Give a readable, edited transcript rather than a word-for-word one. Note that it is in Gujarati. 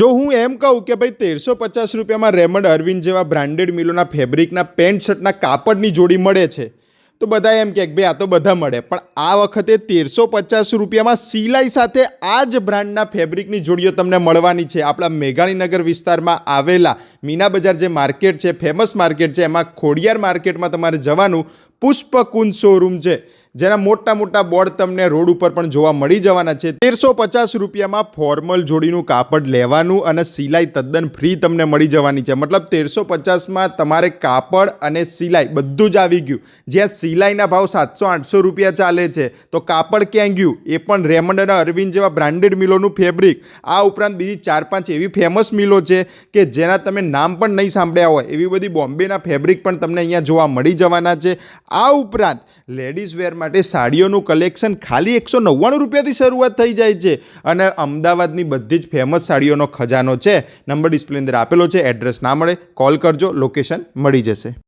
જો હું એમ કહું કે ભાઈ 1350 રૂપિયામાં રેમંડ અરવિંદ જેવા બ્રાન્ડેડ મિલોના ફેબ્રિકના પેન્ટ શર્ટના કાપડની જોડી મળે છે તો બધા એમ કે ભાઈ આ તો બધા મળે, પણ આ વખતે 1350 રૂપિયામાં સિલાઈ સાથે આ જ બ્રાન્ડના ફેબ્રિકની જોડીઓ તમને મળવાની છે. આપણા મેઘાણીનગર વિસ્તારમાં આવેલા મીના બજાર જે માર્કેટ છે, ફેમસ માર્કેટ છે, એમાં ખોડિયાર માર્કેટમાં તમારે જવાનું. પુષ્પકુંજ શોરૂમ છે જેના મોટા મોટા બોર્ડ તમને રોડ ઉપર પણ જોવા મળી જવાના છે. 1350 રૂપિયામાં ફોર્મલ જોડીનું કાપડ લેવાનું અને સિલાઈ તદ્દન ફ્રી તમને મળી જવાની છે. મતલબ 1350માં તમારે કાપડ અને સિલાઈ બધું જ આવી ગયું. જ્યાં સિલાઈના ભાવ 700-800 રૂપિયા ચાલે છે તો કાપડ ક્યાં ગયું? એ પણ રેમંડ અને અરવિંદ જેવા બ્રાન્ડેડ મિલોનું ફેબ્રિક. આ ઉપરાંત બીજી 4-5 એવી ફેમસ મિલો છે કે જેના તમે નામ પણ નહીં સાંભળ્યા હોય એવી બધી બોમ્બેના ફેબ્રિક પણ તમને અહીંયા જોવા મળી જવાના છે. આ ઉપરાંત લેડીઝ વેર માટે સાડીઓનું કલેક્શન ખાલી 199 રૂપિયાથી શરૂઆત થઈ જાય છે અને અમદાવાદની બધી જ ફેમસ સાડીઓનો ખજાનો છે. નંબર ડિસ્પ્લે અંદર આપેલો છે. એડ્રેસ ના મળે કોલ કરજો, લોકેશન મળી જશે.